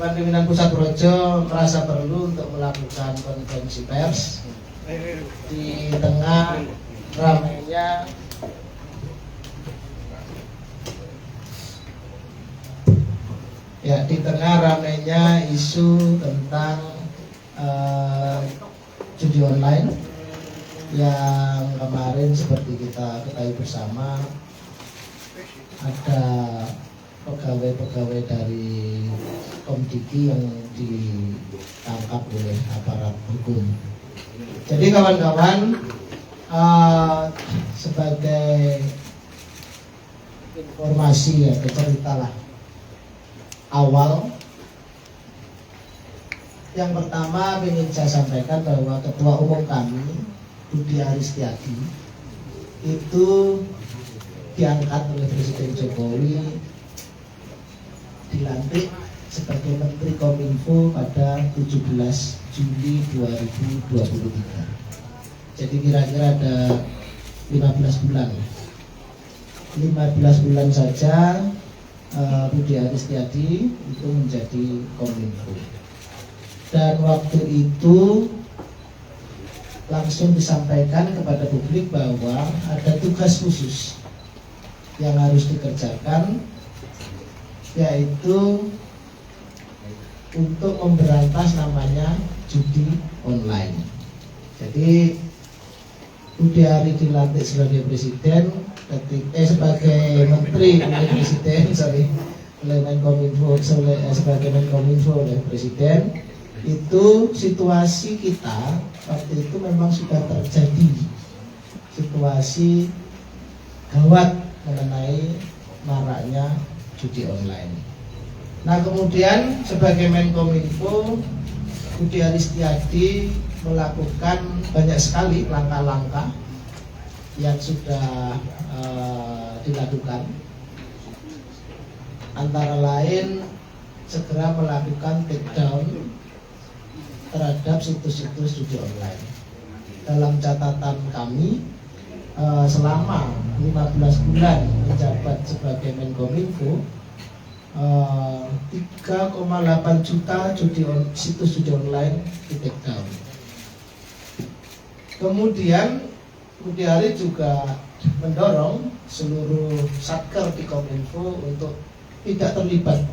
Pimpinan Pusat Projo merasa perlu untuk melakukan konferensi pers di tengah ramainya isu tentang judi online yang kemarin seperti kita ketahui bersama ada pegawai-pegawai dari Komdiki yang ditangkap oleh aparat hukum. Jadi kawan-kawan, sebagai informasi atau cerita lah awal, yang pertama ingin saya sampaikan bahwa Ketua Umum kami Budi Aristiadi itu diangkat oleh Presiden Jokowi, dilantik sebagai Menteri Kominfo pada 17 Juli 2023. Jadi kira-kira ada 15 bulan. 15 bulan saja Budi Aristiadi itu menjadi Kominfo. Dan waktu itu langsung disampaikan kepada publik bahwa ada tugas khusus yang harus dikerjakan, yaitu untuk memberantas namanya judi online. Jadi Budi Ari dilantik sebagai presiden, sebagai menteri oleh presiden, oleh Menkominfo, sebagai Menkominfo oleh presiden. Itu situasi kita waktu itu memang sudah terjadi situasi gawat mengenai maraknya judi online. Nah, kemudian sebagai Menkominfo, Budi Aristiadi melakukan banyak sekali langkah-langkah yang sudah dilakukan. Antara lain segera melakukan takedown terhadap situs-situs judi online. Dalam catatan kami, selama 15 bulan menjabat sebagai Menkominfo, 3,8 juta situs judi online di take down. Kemudian Budi Ari juga mendorong seluruh satker di Kominfo untuk tidak terlibat.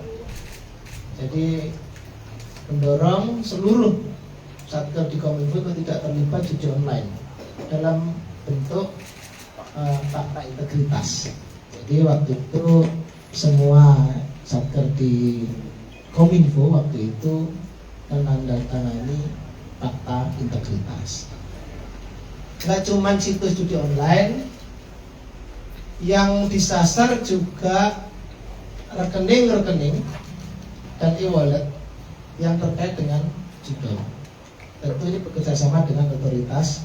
Jadi mendorong seluruh satker di Kominfo untuk tidak terlibat judi online dalam bentuk fakta integritas. Jadi waktu itu semua satker di Kominfo waktu itu menandatangani fakta integritas. Nggak cuma situs judi online, yang disasar juga rekening-rekening dan e-wallet yang terkait dengan judi. Tentu ini bekerjasama dengan otoritas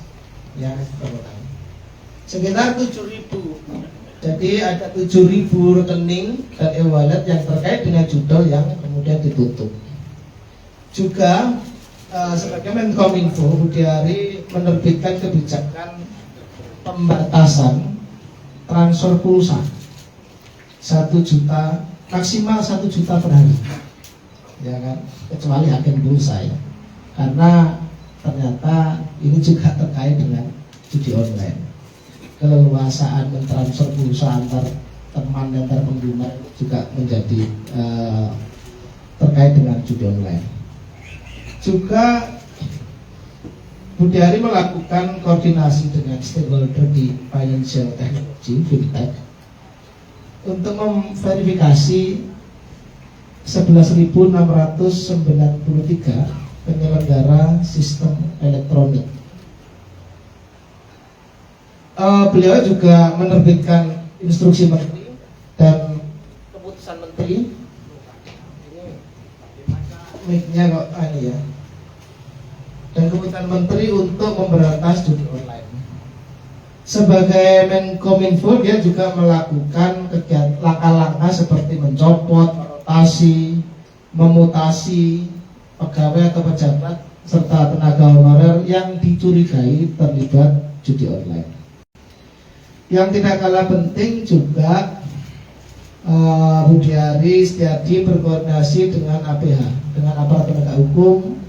yang berwenang. Sekitar 7.000. Jadi ada 7.000 rekening dan e-wallet yang terkait dengan judul yang kemudian ditutup. Juga sebagai Menkominfo, Budi Ari menerbitkan kebijakan pembatasan transfer pulsa 1 juta, maksimal 1 juta per hari, ya kan? Kecuali agen pulsa ya, karena ternyata ini juga terkait dengan judi online. Keleluasaan mentransfer pulsa antar teman antar pengguna juga menjadi terkait dengan judi online. Juga Budi Ari melakukan koordinasi dengan stakeholder di financial technology fintech untuk memverifikasi 11.693 penyelenggara sistem elektronik. Beliau juga menerbitkan instruksi menteri dan keputusan menteri. Mic-nya kok ini ya. Dan keputusan menteri untuk memberantas judi online. Sebagai Menkominfo, dia juga melakukan langkah-langkah seperti mencopot, merotasi, memutasi pegawai atau pejabat serta tenaga honorer yang dicurigai terlibat judi online. Yang tidak kalah penting juga Budi Aristiadi berkoordinasi dengan APH, hukum,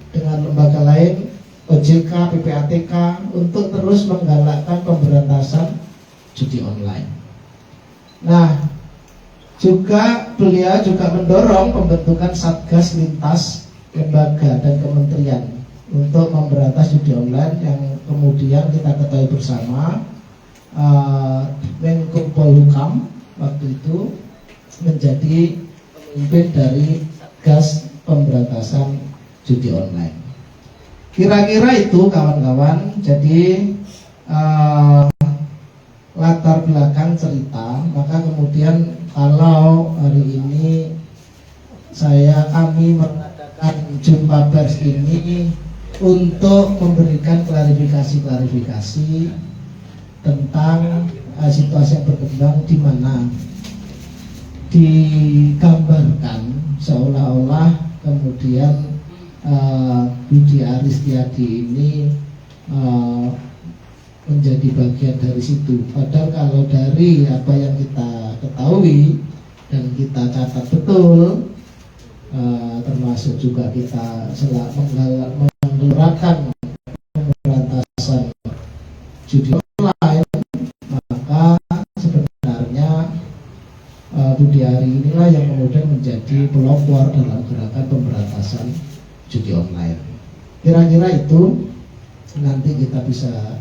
dengan lembaga lain, OJK, PPATK, untuk terus menggalakkan pemberantasan judi online. Nah, juga beliau juga mendorong pembentukan satgas lintas lembaga dan kementerian untuk memberantas judi online yang kemudian kita ketahui bersama Menko Polhukam waktu itu menjadi pemimpin dari satgas pemberantasan judi online. Kira-kira itu kawan-kawan. Jadi latar belakang cerita, maka kemudian kalau hari ini kami mengadakan jumpa pers ini untuk memberikan klarifikasi tentang situasi yang berkembang, di mana digambarkan seolah-olah kemudian Budi Aristiadi ini menjadi bagian dari situ. Padahal kalau dari apa yang kita ketahui dan kita catat betul, termasuk juga kita menggerakkan pemberantasan judi online, maka sebenarnya Budi Ari inilah yang kemudian menjadi pelopor dalam gerakan pemberantasan judi online. Kira-kira itu. Nanti kita bisa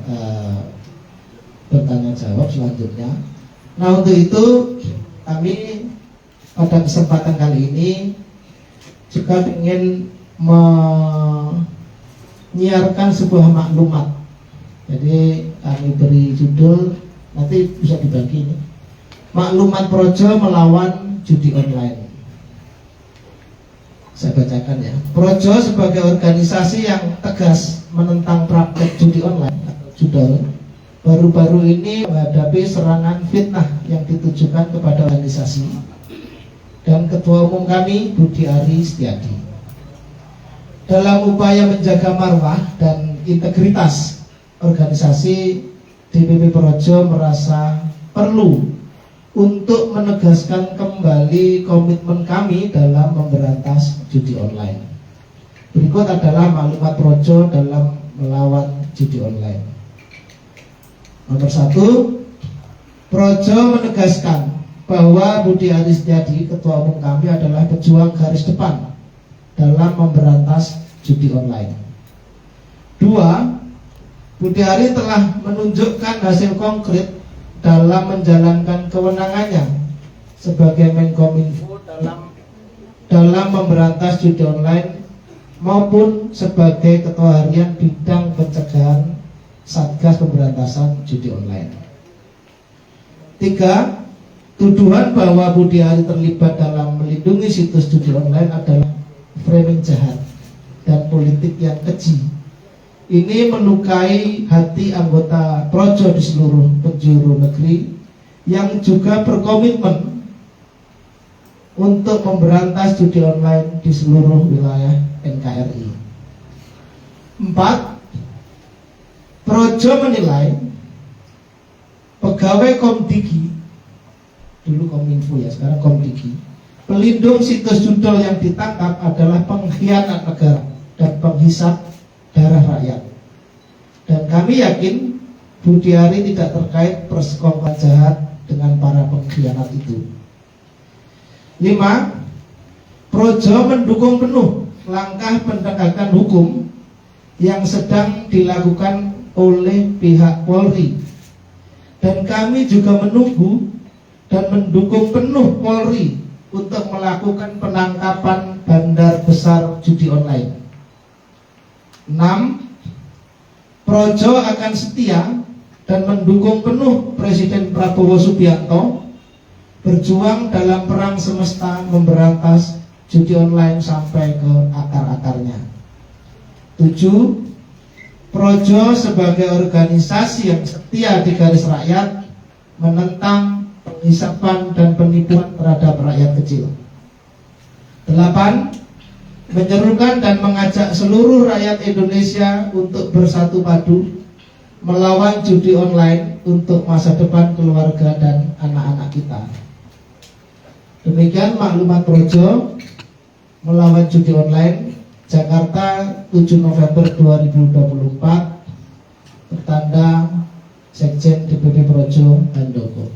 bertanya jawab selanjutnya. Nah, untuk itu kami pada kesempatan kali ini juga ingin menyiarkan sebuah maklumat. Jadi kami beri judul, nanti bisa dibagi ini, Maklumat Projo Melawan Judi Online. Saya bacakan ya. Projo sebagai organisasi yang tegas menentang praktek judi online atau judol, baru-baru ini menghadapi serangan fitnah yang ditujukan kepada organisasi dan Ketua Umum kami, Budi Ari Setiadi. Dalam upaya menjaga marwah dan integritas organisasi, DPP Projo merasa perlu untuk menegaskan kembali komitmen kami dalam memberantas judi online. Berikut adalah maklumat Projo dalam melawan judi online. Nomor 1, Projo menegaskan bahwa Budi Ari Setiadi, Ketua Umum kami, adalah pejuang garis depan dalam memberantas judi online. 2, Budi Ari telah menunjukkan hasil konkret dalam menjalankan kewenangannya sebagai Menkominfo dalam memberantas judi online maupun sebagai Ketua Harian Bidang Pencegahan Satgas Pemberantasan Judi Online. 3, tuduhan bahwa Budi Ari terlibat dalam melindungi situs judi online adalah framing jahat dan politik yang keji. Ini melukai hati anggota Projo di seluruh penjuru negeri yang juga berkomitmen untuk memberantas judi online di seluruh wilayah NKRI. 4, Projo menilai pegawai Komdigi, dulu Kominfo ya, sekarang Komdigi, pelindung situs judol yang ditangkap adalah pengkhianat negara dan penghisap darah rakyat. Dan kami yakin Budi Ari tidak terkait persekongkolan jahat dengan para pengkhianat itu. 5, Projo mendukung penuh langkah penegakan hukum yang sedang dilakukan oleh pihak Polri. Dan kami juga menunggu dan mendukung penuh Polri untuk melakukan penangkapan bandar besar judi online. 6, Projo akan setia dan mendukung penuh Presiden Prabowo Subianto berjuang dalam perang semesta memberantas judi online sampai ke akar-akarnya. 7, Projo sebagai organisasi yang setia di garis rakyat menentang penghisapan dan penipuan terhadap rakyat kecil. 8, menyerukan dan mengajak seluruh rakyat Indonesia untuk bersatu padu melawan judi online untuk masa depan keluarga dan anak-anak kita. Demikian maklumat Projo melawan judi online Jakarta 7 November 2024, bertanda Sekjen DPP Projo Handoko.